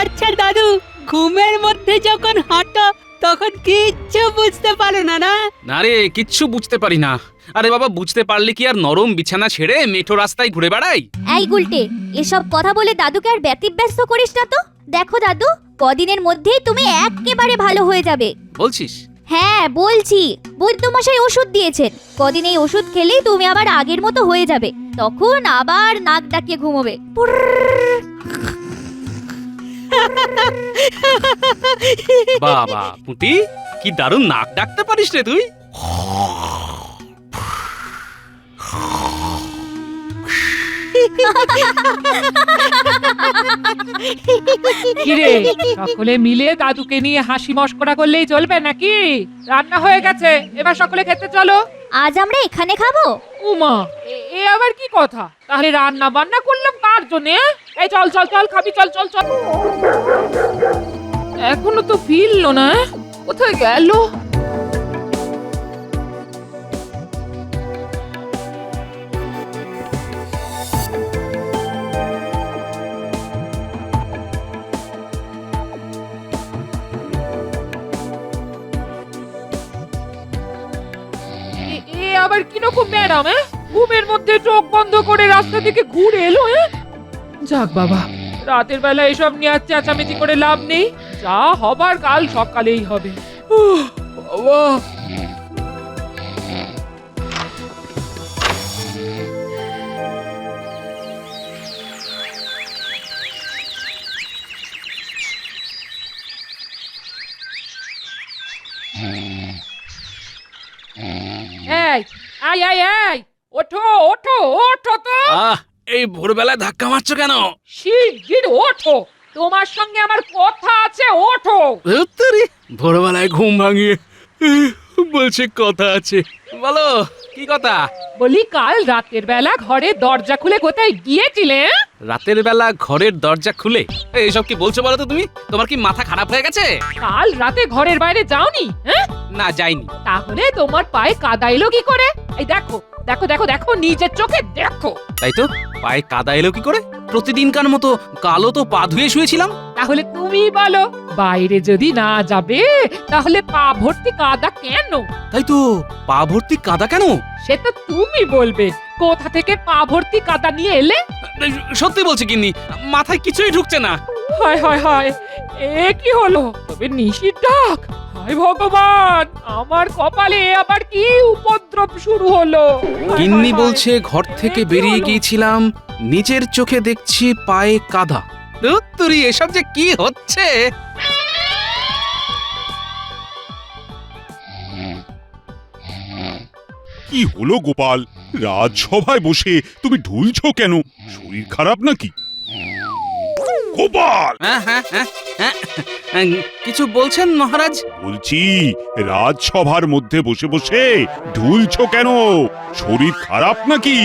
আচ্ছা দাদু, ঘুমের মধ্যে যখন হাঁটো তখন কিচ্ছু বুঝতে পারো না? না না রে, কিচ্ছু বুঝতে পারি না। আরে বাবা, বুঝতে পারলে কি আর নরম বিছানা ছেড়ে মেঠো রাস্তায় ঘুরে বেড়াই? এই গুলটে, এসব কথা বলে দাদুকে আর ব্যতিব্যস্ত করিস না তো। দেখো দাদু, কদিনের মধ্যেই তুমি একেবারে ভালো হয়ে যাবে। বলছিস? হ্যাঁ বলছি, বৈদ্যমশাই ওষুধ দিয়েছেন। কদিন এই ওষুধ খেলেই তুমি আবার আগের মতো হয়ে যাবে। তখন আবার নাক ডাকিয়ে ঘুমোবে। বাবা পুঁটি, কি দারুণ নাক ডাকতে পারিস রে তুই। কিরে, সকলে মিলে দাদুকে নিয়ে হাসি মশকরা করলেই চলবে নাকি? রান্না হয়ে গেছে, এবার সকলে খেতে চলো। আজ আমরা এখানে খাবো? উমা, এ আবার কি কথা? তাহলে রান্না বান্না করলাম কার জন্য? এই চল চল চল, খাবি, চল চল চল। এখনো তো ফিরলো না, কোথায় গেল? এ আবার কিরকম ম্যাডাম? ঘুমের মধ্যে চোখ বন্ধ করে রাস্তা থেকে ঘুরে এলো। যাক বাবা, রাতের বেলা এসব নিয়ে আর চেঁচামেচি করে লাভ নেই। যা হবার কাল সকালেই হবে। বাবা, এই আই আই আই, ওঠো ওঠো ওঠো তো। এই ভোরবেলায় ধাক্কা মারছো কেন? শিগগির ওঠো, তোমার সঙ্গে আমার কথা আছে, ওঠো। ধুত্তেরি, ভোরবেলায় ঘুম ভাঙিয়ে বলছে কথা আছে। বলো, কি কথা? বলি, কাল রাতের বেলা ঘরের দরজা খুলে কোথায় গিয়েছিলে? রাতের বেলা ঘরের দরজা খুলে? এইসব কি বলছো বলো তো তুমি? তোমার কি মাথা খারাপ হয়ে গেছে? কাল রাতে ঘরের বাইরে যাওনি? না, যাইনি। তাহলে তোমার পায়ে কাদা এলো কি করে? এই দেখো দেখো দেখো দেখো, নিজের চোখে দেখো। তাই তো, পায়ে কাদা এলো কি করে? প্রতিদিনকার মতো কালও তো পা ধুয়ে শুয়েছিলাম। তাহলে তুমি বলো, বাইরে যদি না যাবে তাহলে পা ভর্তি কাদা কেন? তাই তো, পা ভর্তি কাদা কেন? সে তো তুমি বলবে। কোথা থেকে পা ভর্তি কাদা নিয়ে এলে? সত্যি বলছি গিন্নি, মাথায় কিছুই ঢুকছে না। হায় হায় হায়, এ কি হলো? তবে নিশির ডাক! হায় ভগবান, আমার কপালে আবার কি উপদ্রব শুরু হলো? হায় গিন্নি হায় বলছে ঘর থেকে এ কি বেরিয়ে হলো? গিয়েছিলাম, নিজের চোখে দেখছি পায়ে কাদা। ধুত্তুরি, এসব যে কি হচ্ছে! কি হলো গোপাল? রাজসভায় বসে তুমি ঢুলছো কেন? শরীর খারাপ নাকি? গোপাল, হ্যাঁ হ্যাঁ হ্যাঁ হ্যাঁ, কিছু বলছেন মহারাজ? বলছি, রাজসভার মধ্যে বসে বসে ঢুলছো কেন? শরীর খারাপ নাকি?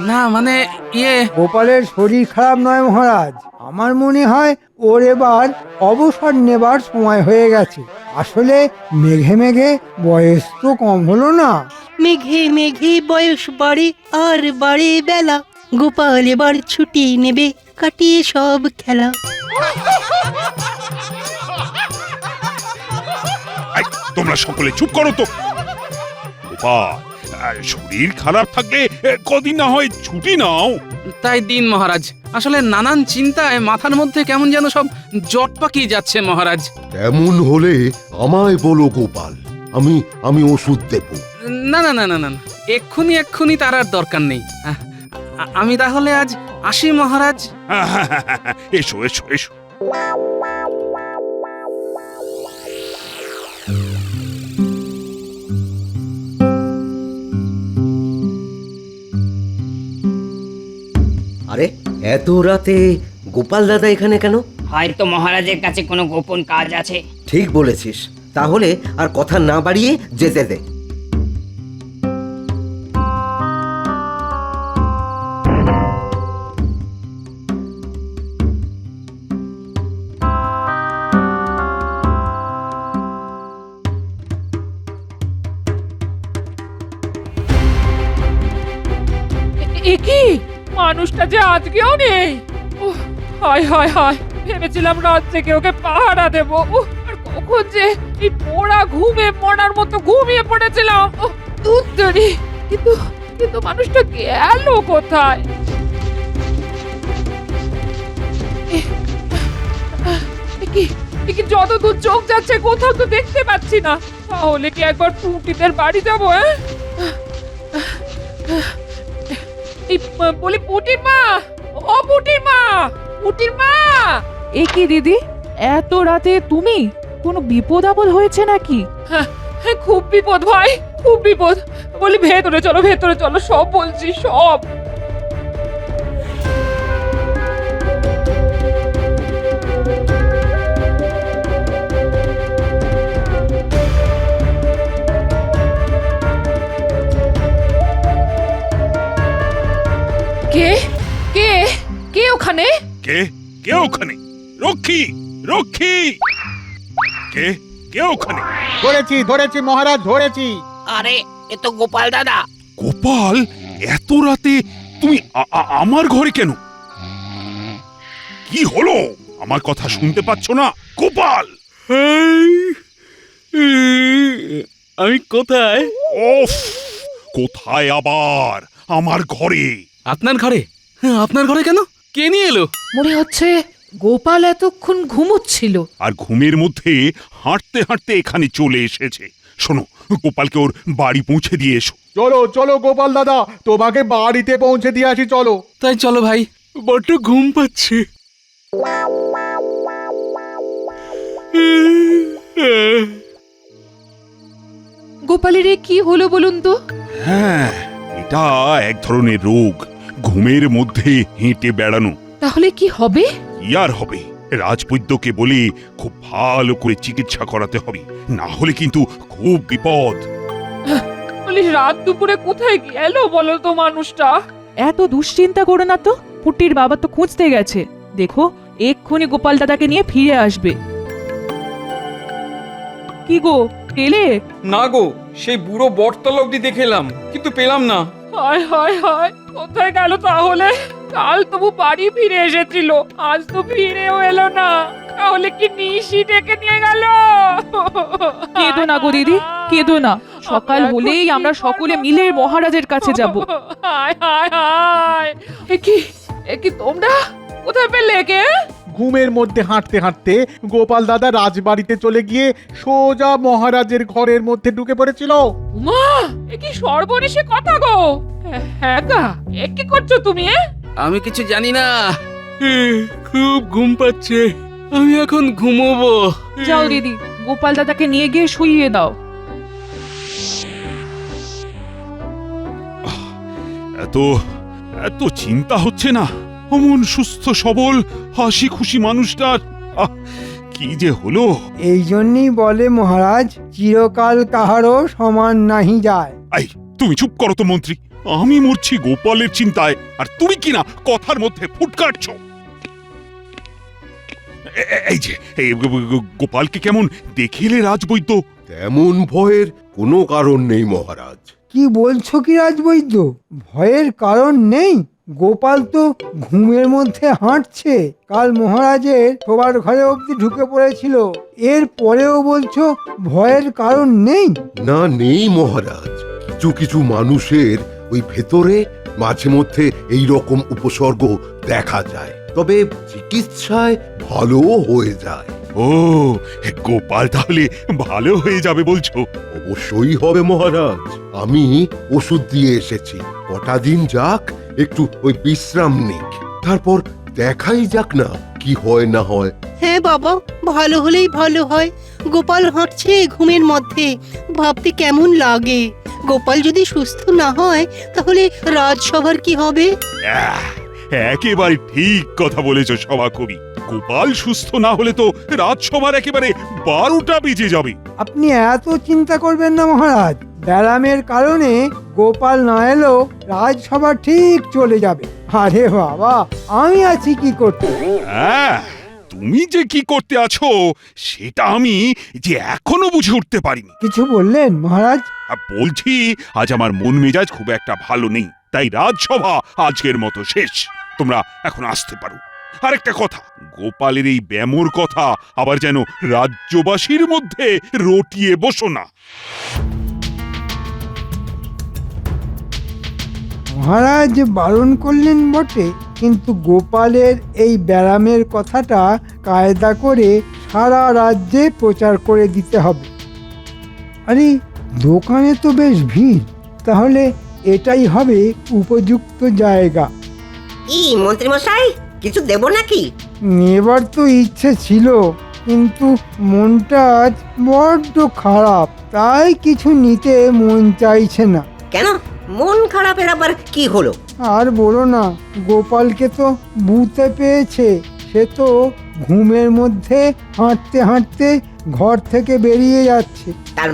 না মানে ইয়ে, গোপালের শরীর খারাপ নয় মহারাজ, আমার মনে হয় ওর এবার অবসর নেবার সময় হয়ে গেছে। আসলে মেঘে মেঘে বয়স তো কম হলো না। মেঘে মেঘে বয়স বাড়ে আর বাড়ে বেলা, গোপাল এবার ছুটি নেবে, কাটিয়ে সব খেলা। এই, তোমরা সকলে চুপ করো তো। গোপাল, শরীর খারাপ থাকলে কদিন না হয় ছুটি নাও। তাই দিন মহারাজ। আসলে নানান চিন্তায় মাথার মধ্যে কেমন যেন সব জট পাকিয়ে যাচ্ছে মহারাজ। এমন হলে আমায় বলো গোপাল, আমি ওষুধ দেব। না না না না না, এক্ষুনি তার আর দরকার নেই। আমি তাহলে আজ আসি মহারাজ। এসো এসো এসো। আরে, এত রাতে গোপাল দাদা এখানে কেন? হয়তো মহারাজের কাছে কোনো গোপন কাজ আছে। ঠিক বলেছিস, তাহলে আর কথা না বাড়িয়ে যেতে দে। এ কি, মানুষটা যে আজকেও নেই! হায় হায় হায়, ভেবেছিলাম রাত থেকে ওকে পাহারা দেবো আর কখন যে এই পোড়া ঘুমে মরার মতো ঘুমিয়ে পড়েছিলাম। উত্তরি, কিন্তু কিন্তু মানুষটা গেল কোথায়? কি যত দূর চোখ যাচ্ছে কোথাও তো দেখতে পাচ্ছি না। তাহলে কি একবার পুটিদের বাড়ি যাবো? এই বলি পুটির মা, ও পুটির মা, পুটির মা। এ কি দিদি, এত রাতে তুমি? কোনো বিপদ আপদ হয়েছে নাকি? হ্যাঁ, খুব বিপদ ভাই, খুব বিপদ। বলি ভেতরে চলো, ভেতরে চলো, সব বলছি সব। কে কে কে ওখানে? কে কে ওখানে? রক্ষী, রক্ষী! কে কে ওখানে? ধরেছি ধরেছি মহারাজ, ধরেছি। আরে এ তো গোপাল দাদা। গোপাল, এত রাতে তুমি আমার ঘরে কেন? কি হলো? আমার কথা শুনতে পাচ্ছ না? গোপাল! আমি কোথায়? ওফ! কোথায় আবার? আমার ঘরে। আপনার ঘরে? আপনার ঘরে কেন? কে নিয়ে এলো? মনে হচ্ছে গোপাল এতক্ষণ ঘুমোচ্ছিল আর ঘুমের মধ্যে হাঁটতে হাঁটতে এখানে চলে এসেছে। শোনো, গোপালকে ওর বাড়ি পৌঁছে দিয়ে এসো। চলো চলো গোপাল দাদা, তোমাকে বাড়িতে পৌঁছে দিয়ে আসি, চলো। তাই চলো ভাই, বড্ড ঘুম পাচ্ছে। গোপালের এ কি হলো বলুন তো? হ্যাঁ, এটা এক ধরনের রোগ, ঘুমের মধ্যে হেঁটে বেড়ানো। তাহলে কি হবে? কি আর হবে, রাজবৈদ্যকে বলে খুব ভালো করে চিকিৎসা করাতে হবে, না হলে কিন্তু খুব বিপদ। বলি রাত দুপুরে কোথায় গেল বলো তো মানুষটা? এত দুশ্চিন্তা করো না তো, পুটির বাবা তো খুঁজতে গেছে। দেখো এক্ষুনি গোপাল দাদাকে নিয়ে ফিরে আসবে। কি গো, পেলে? না গো, সেই বুড়ো বটতলা অব্দি দেখে এলাম, কিন্তু পেলাম না। হায় হায় হায়, কোথায় গেল তাহলে? কাল তবু বাড়ি ফিরে এসেছিল, আজ তো ফিরেও এলো না। তাহলে কি নিশি ডেকে নিয়ে গেল? কেঁদো না গো দিদি, কেঁদো না। সকাল হলেই আমরা সকলে মিলে মহারাজের কাছে যাব। হায় হায় হায়, এ কি তোমরা কোথায় পেলে কে? ঘুমের মধ্যে হাঁটতে হাঁটতে গোপাল দাদা রাজবাড়িতে চলে গিয়ে সোজা মহারাজের ঘরের মধ্যে ঢুকে পড়েছিল। মা, এ কি সর্বনেশে কথা গো? হ্যাঁ গা, এ কি করছো তুমি? আমি কিছু জানি না, খুব ঘুম পাচ্ছে, আমি এখন ঘুমোবো। যাও দিদি, গোপাল দাদাকে নিয়ে গিয়ে শুইয়ে দাও। এত এত চিন্তা হচ্ছে না? অমন সুস্থ সবল হাসি খুশি মানুষটার কি যে হলো! এই জন্যই বলে মহারাজ, চিরকাল কাহারও সমান নাহি যায়। এই, তুমি চুপ করো তো মন্ত্রী। আমি মরছি গোপালের চিন্তায়, আর তুমি কিনা কথার মধ্যে ফুট কাটছো। এই যে গোপালকে কেমন দেখে এলে রাজবৈদ্য? তেমন ভয়ের কোনো কারণ নেই মহারাজ। কি বলছো কি রাজবৈদ্য? ভয়ের কারণ নেই? গোপাল তো ঘুমের মধ্যে হাঁটছে, কাল মহারাজের শোবার ঘরে অবধি ঢুকে পড়েছিল, এর পরেও বলছো ভয়ের কারণ নেই? না, নেই মহারাজ। কিছু কিছু মানুষের ওই ভেতরে মাঝে মধ্যে এই রকম উপসর্গ দেখা যায়, তবে চিকিৎসায় ভালো হয়ে যায়। ও, গোপাল তাহলে ভালো হয়ে যাবে বলছো? অবশ্যই হবে মহারাজ। আমি ওষুধ দিয়ে এসেছি, কটা দিন যাক, একটু ওই বিশ্রাম নিক, তারপর দেখাই যাক না কি হয় না হয়। হ্যাঁ বাবা, ভালো হলেই ভালো হয়। গোপাল হাঁটছে ঘুমের মধ্যে, ভাবতে কেমন লাগে। গোপাল যদি সুস্থ না হয় তাহলে রাজসভার কি হবে? একেবারে ঠিক কথা বলেছ সভাকবি। গোপাল সুস্থ না হলে তো রাজসভার একেবারে 12টা বেজে যাবে। আপনি এত চিন্তা করবেন না মহারাজ, ব্যারামের কারণে গোপাল না এলো রাজসভা ঠিক চলে যাবে। আরে বাবা, আমি আছি কি করতে। হ্যাঁ, তুমি যে কি করতে আছো সেটা আমি যে এখনো বুঝে উঠতে পারিনি। কিছু বললেন মহারাজ? বলছি, আজ আমার মন মেজাজ খুব একটা ভালো নেই, তাই রাজসভা আজকের মতো শেষ। তোমরা এখন আসতে পারো। আরেকটা কথা, গোপালের এই ব্যামোর কথা আবার যেন রাজ্যবাসীর মধ্যে রটিয়ে বসো না। মহারাজ বারণ করলেন বটে, কিন্তু গোপালের এই ব্যারামের কথাটা কায়দা করে সারা রাজ্যে প্রচার করে দিতে হবে। আরে দোকানে তো বেশ ভিড়, তাহলে এটাই হবে উপযুক্ত জায়গা। কি মন্ত্রীমশাই, কিছু দেব নাকি? নেবার তো ইচ্ছে ছিল, কিন্তু মনটা আজ বড্ড খারাপ, তাই কিছু নিতে মন চাইছে না। কেন, মন খারাপের আবার কি হলো? আর বলো না, গোপালকে তো বুতে পেয়েছে। সে তো ঘুমের মধ্যে হাঁটতে হাঁটতে ঘর থেকে বেরিয়ে যাচ্ছে। তার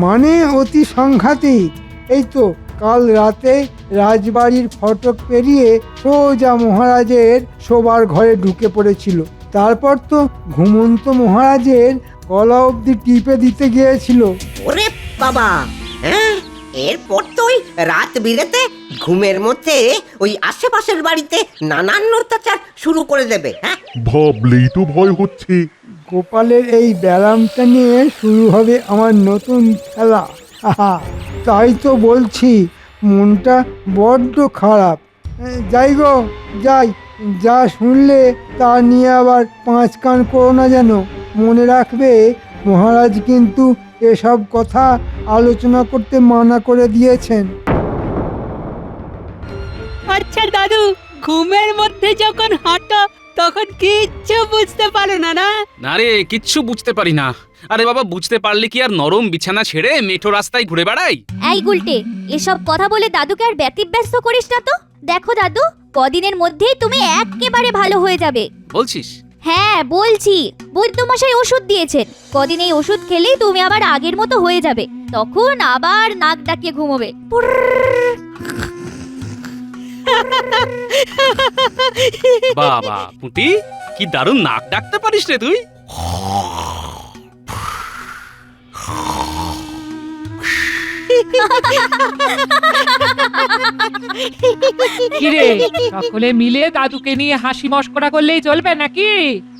মানে অতি সাংঘাতিক। এই তো কাল রাতে রাজবাড়ির ফটক পেরিয়ে সোজা মহারাজের শোবার ঘরে ঢুকে পড়েছিল। তারপর তো ঘুমন্ত মহারাজের গলা অবধি টিপে দিতে গিয়েছিল। ওরে বাবা, হ্যাঁ, এরপর তো ওই রাত বিরেতে ঘুমের মধ্যে ওই আশেপাশের বাড়িতে নানান অত্যাচার শুরু করে দেবে। হ্যাঁ, ভাবলেই তো ভয় হচ্ছে। গোপালের এই ব্যারামটা নিয়ে শুরু হবে আমার নতুন খেলা। তাই তো বলছি, মনটা বড্ড খারাপ। যাই গো যাই, যা শুনলে তা নিয়ে আবার পাঁচ কান করো না যেন। মনে রাখবে, মহারাজ কিন্তু এসব কথা আলোচনা করতে মানা করে দিয়েছেন। আচ্ছা দাদু, ঘুমের মধ্যে যখন হাঁটো তখন কিচ্ছু বুঝতে পারো না? না না রে, কিচ্ছু বুঝতে পারি না। আরে বাবা, বুঝতে পারলে কি আর নরম বিছানা ছেড়ে মেঠো রাস্তায় ঘুরে বেড়াই? এই গুলটে, এসব কথা বলে দাদুকে আর ব্যতিব্যস্ত করিস না তো। দেখো দাদু, কদিনের মধ্যেই তুমি একেবারে ভালো হয়ে যাবে। বলছিস? হ্যাঁ বলছি, বৈদ্যমশাই ওষুধ দিয়েছেন। কদিন এই ওষুধ খেলেই তুমি আবার আগের মতো হয়ে যাবে। তখন আবার নাক ডাকিয়ে ঘুমোবে। বাবা পুঁটি, কি দারুণ নাক ডাকতে পারিস রে তুই। কিরে, সকলে মিলে দাদুকে নিয়ে হাসি মশকরা করলেই চলবে নাকি?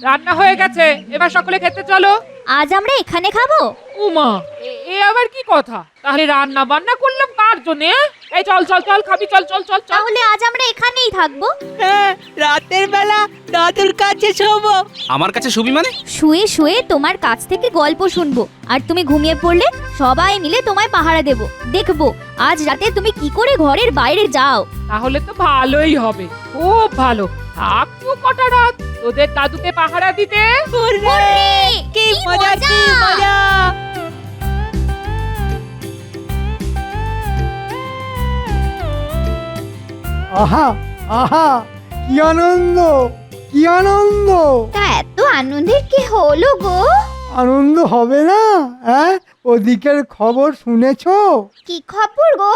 রান্না হয়ে গেছে, এবার সকলে খেতে চলো। আজ আমরা এখানে খাবো? উমা, এ আবার কি কথা? তাহলে রান্না বান্না করলাম কার জন্য? এই চল চল চল, খাবি, চল চল চল চল। তাহলে আজ আমরা এখানেই থাকবো। হ্যাঁ, রাতের বেলা দাদুর কাছে শোবো। আমার কাছে শুবি মানে? শুয়ে শুয়ে তোমার কাছ থেকে গল্প শুনবো, আর তুমি ঘুমিয়ে পড়লে সবাই মিলে তোমায় পাহারা দেব। দেখবো আজ রাতে তুমি কি করে ঘরের বাইরে যাও। তাহলে তো ভালোই হবে, খুব ভালো। থাক তো কটা রাত তোদের দাদুকে পাহারা দিতে। কি মজা, কি মজা! আহা আহা, কি আনন্দ, কি আনন্দ! তা এত আনন্দের কি হলো গো? আনন্দ হবে না? ওদিকের খবর শুনেছো? কি খবর গো?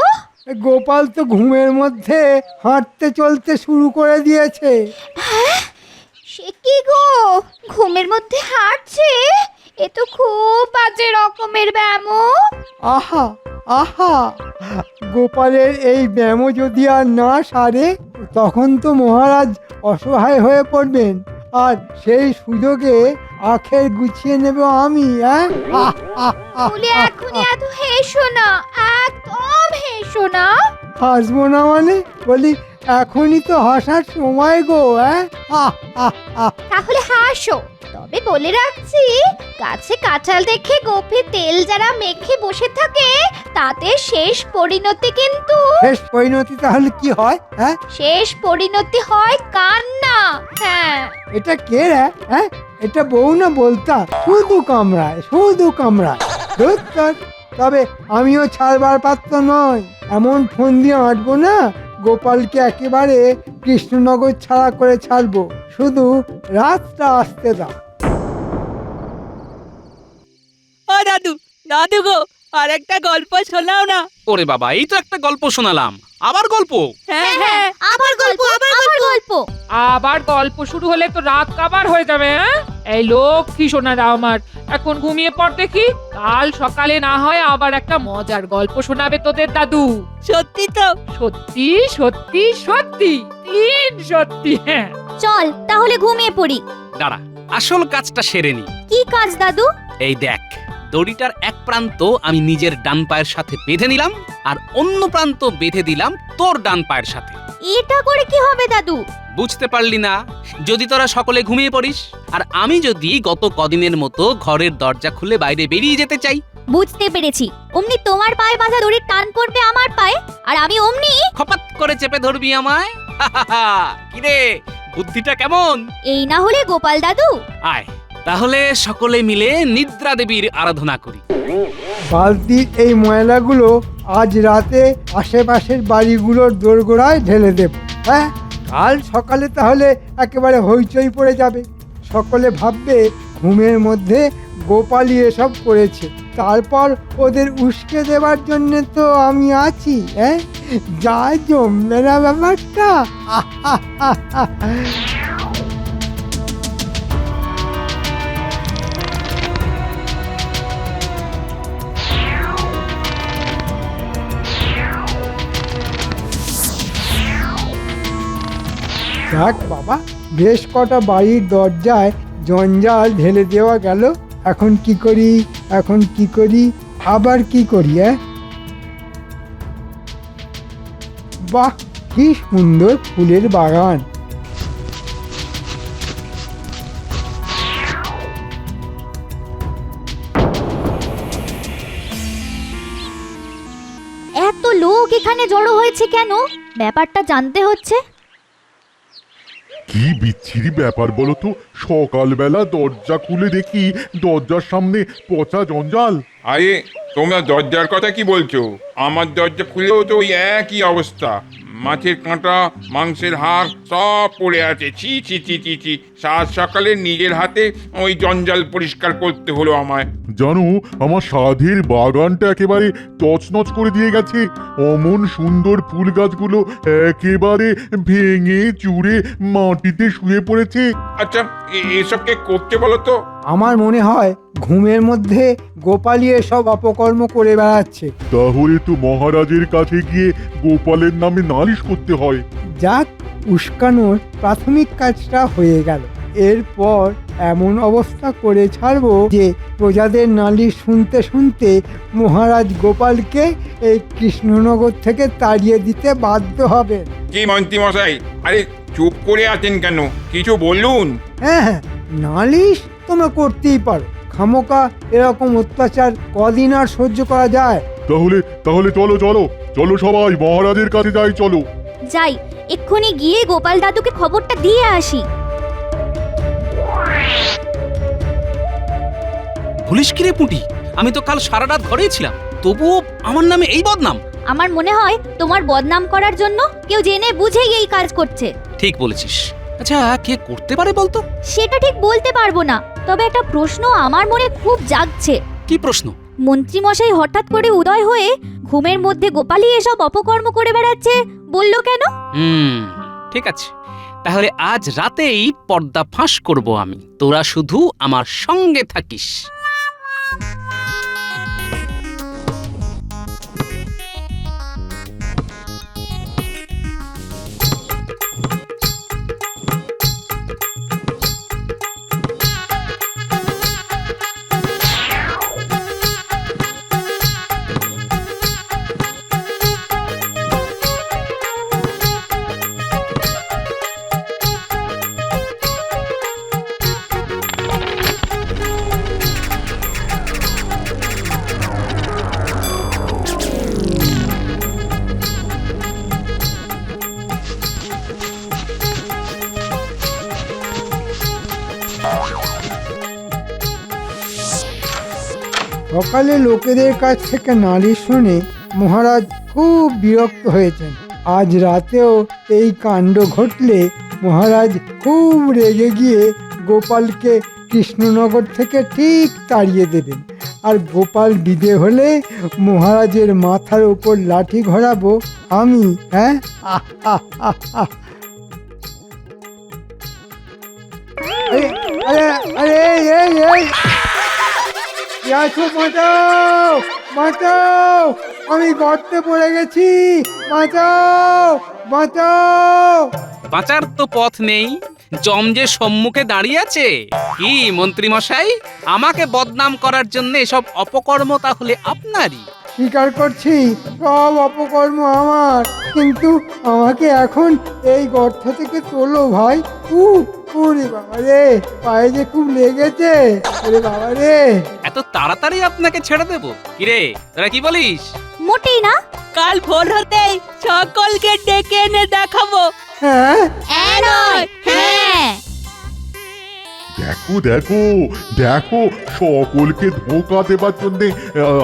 গোপাল তো ঘুমের মধ্যে হাঁটতে চলতে শুরু করে দিয়েছে। সে কি গো, ঘুমের মধ্যে হাঁটছে? এ তো খুব বাজে রকমের ব্যায়াম। আহা আহা, গোপালের এই ব্যায়াম যদি আর না সারে, তখন তো মহারাজ অসহায় হয়ে পড়বেন, আর সেই সুযোগে আখের গুছিয়ে নেব আমি। বলে এখনই এত হেসো না, একদম হেসো না। হাসবো না মানে? বলি এখনই তো হাসার সময় গো। তাহলে হাসো, তবে বলে রাখছি, গাছে কাঁঠাল দেখে গোফে তেল যারা মেখে বসে থাকে, তাতে শেষ পরিণতি কিন্তু। শেষ পরিণতি তাহলে কি হয়? শেষ পরিণতি হয় কান্না। হ্যাঁ। এটা কে রে? এটা বউ না বলতা? শুধু কামড়ায়, শুধু কামড়ায়। ধুর তোর। তবে আমিও ছাড়বার পাত্র নয়। এমন ফোন দিয়ে আঁটবো না, গোপালকে একেবারে কৃষ্ণনগর ছাড়া করে ছাড়বো। শুধু রাতটা আসতে দাও। ও দাদু, দাদু গো, আর একটা গল্প শোনাও না। ওরে বাবা, এই তো একটা গল্প শোনালাম, আবার গল্প? হ্যাঁ হ্যাঁ, আবার গল্প, আবার গল্প। আবার গল্প শুরু হলে তো রাত কাবার হয়ে যাবে। হ্যাঁ, এই লক্ষ্মী সোনারা আমার, এখন ঘুমিয়ে পড় দেখি। কাল সকালে না হয় আবার একটা মজার গল্প শোনাবে তোদের দাদু। সত্যি তো? সত্যি সত্যি সত্যি, তিন সত্যি। হ্যাঁ। চল তাহলে ঘুমিয়ে পড়ি। দাঁড়া, আসল কাজটা সেরে নি। কি কাজ দাদু? এই দেখ, দড়িটার এক প্রান্ত আমি নিজের ডান পায়ের সাথে বেঁধে নিলাম, আর অন্য প্রান্ত বেঁধে দিলাম তোর ডান পায়ের সাথে। এটা করে কি হবে দাদু? বুঝতে পারলি না? যদি তোরা সকলে ঘুমিয়ে পড়িস, আর আমি যদি গত কদিনের মতো ঘরের দরজা খুলে বাইরে বেরিয়ে যেতে চাই। বুঝতে পেরেছি। অমনি তোমার পায়ে বাঁধা দড়ির টান পড়বে আমার পায়ে, আর আমি অমনি খপাত করে চেপে ধরবি আমায়। কিরে, বুদ্ধিটা কেমন? এই না হলে গোপাল দাদু। আয় তাহলে সকলে মিলে নিদ্রা দেবীর আরাধনা করি। বালতির এই ময়লাগুলো আজ রাতে আশেপাশের বাড়িগুলোর দোরগোড়ায় ঢেলে দেব। হ্যাঁ, কাল সকালে তাহলে একেবারে হইচই পড়ে যাবে। সকলে ভাববে ঘুমের মধ্যে গোপালই এসব করেছে। তারপর ওদের উস্কে দেওয়ার জন্য তো আমি আছি। হ্যাঁ, যা জমবে না ব্যাপারটা। যাক বাবা, বেশ কটা বাড়ির দরজায় জঞ্জাল ঢেলে দেওয়া গেল। এখন কি করি, এখন কি করি, আবার কি করি? বাহ, কি সুন্দর ফুলের বাগান। এত লোক এখানে জড়ো হয়েছে কেন? ব্যাপারটা জানতে হচ্ছে। কি বিচ্ছিরি ব্যাপার বলো তো, সকালবেলা দরজা খুলে দেখি দরজার সামনে পচা জঞ্জাল। আরে তোমরা দরজার কথা কি বলছো? আমার দরজা খুলেও তো ওই একই অবস্থা। মাছের কাঁটা, মাংসের হাড় সব পড়ে আছে। ছি ছি ছি ছি ছি, সাত সকালে নিজের হাতে ওই জঞ্জাল পরিষ্কার করতে হলো আমায়। জানো, আমার সাধের বাগানটা একেবারে তছনছ করে দিয়ে গেছে। অমন সুন্দর ফুল গাছগুলো একেবারে ভেঙে চুরে মাটিতে শুয়ে পড়েছে। আচ্ছা, এসব কে করতে বলো তো? আমার মনে হয় ঘুমের মধ্যে গোপালই এসব অপকর্ম করে বেড়াচ্ছে। তাহলে তো মহারাজের কাছে গিয়ে গোপালের নামে নালিশ করতে হয়। যাক, উস্কানোর প্রাথমিক কাজটা হয়ে গেল। এরপর এমন অবস্থা করে ছাড়বো যে প্রজাদের নালিশ শুনতে শুনতে মহারাজ গোপালকে এই কৃষ্ণনগর থেকে তাড়িয়ে দিতে বাধ্য হবেন। কি মন্ত্রী মশাই, আরে চুপ করে আছেন কেন? কিছু বলুন। হ্যাঁ হ্যাঁ, নালিশ তোমরা করতেই পারো। খামোকা এরকম অত্যাচার কদিন আর সহ্য করা যায়? তাহলে তাহলে চলো চলো চলো, সবাই মহারাজের কাছে যাই, চলো। যাই, এক্ষুনি গিয়ে গোপাল দাদুকে খবরটা দিয়ে আসি। ভুলিস কিরে পুঁটি, আমি তো কাল সারা রাত ঘরেই ছিলাম, তবুও আমার নামে এই বদনাম। আমার মনে হয় তোমার বদনাম করার জন্য কেউ জেনে বুঝেই এই কাজ করছে। ঠিক বলেছিস। আচ্ছা, কে করতে পারে বলতো? সেটা ঠিক বলতে পারবো না, তবে একটা প্রশ্ন আমার মনে খুব জাগছে। কি প্রশ্ন? মন্ত্রী মশাই হঠাৎ করে উদয় হয়ে ঘুমের মধ্যে গোপালই এসব অপকর্ম করে বেড়াচ্ছে বললো কেন? ঠিক আছে, তাহলে আজ রাতেই পর্দা ফাঁস করব আমি। তোরা শুধু আমার সঙ্গে থাকিস। সকালে লোকেদের কাছ থেকে নালিশ শুনে মহারাজ খুব বিরক্ত হয়েছেন। আজ রাতেও এই কাণ্ড ঘটলে মহারাজ খুব রেগে গিয়ে গোপালকে কৃষ্ণনগর থেকে ঠিক তাড়িয়ে দেবেন। আর গোপাল বিদে হলে মহারাজের মাথার উপর লাঠি ঘোরাবো আমি। হ্যাঁ, আরে আরে আরে এই এই বাঁচাও বাঁচাও, আমি গর্তে পড়ে গেছি, বাঁচাও বাঁচাও। বাঁচার তো পথ নেই, জম যে সম্মুখে দাঁড়িয়ে আছে। কি মন্ত্রী মশাই, আমাকে বদনাম করার জন্য এসব অপকর্ম তাহলে আপনারই? স্বীকার করছি সব অপকর্ম আমার, কিন্তু আমাকে এখন এই গর্ত থেকে তোলো ভাই। ওরে বাবা রে, পায়ে যে খুব লেগেছে। ওরে বাবা রে। এত তাড়াতাড়ি আপনাকে ছেড়ে দেব? কিরে তোরা কি বলিস? মোটেই না। কাল ভোর হতেই সকলকে ডেকে এনে দেখাবো। হ্যাঁ, হ্যাঁ। দেখো দেখো দেখো, সকলকে ধোঁকা দেবার জন্য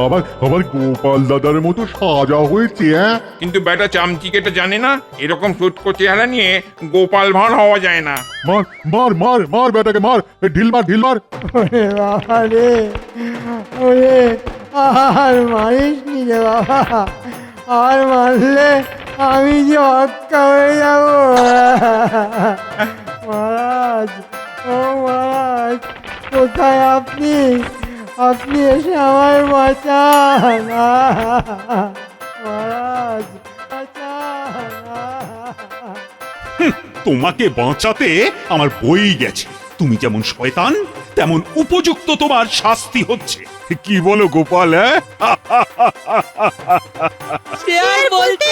আবার আবার গোপাল দাদার মতো সাজা হয়েছে। হ্যাঁ, কিন্তু বেটা চামচিকেটা জানে না এরকম সুটকো চেহারা নিয়ে গোপাল ভাঁড় হওয়া যায় না। মার মার মার মার বেটাকে মার, ঢিল মার ঢিল মার। ওরে বাবা রে, ওরে আর মারিস নি রে বাবা, আর মারলে আমি যে অক্কা হয়ে যাব। মহারাজ, ও মহারাজ, কোথায় আপনি? আপনি এসে আমার বাঁচান মহারাজ, বাঁচান। তোমাকে বাঁচাতে আমার বই গেছে। তুমি যেমন শয়তান, তেমন উপযুক্ত তোমার শাস্তি হচ্ছে। কি বলো গোপাল? হ্যাঁ, সে আর বলতে।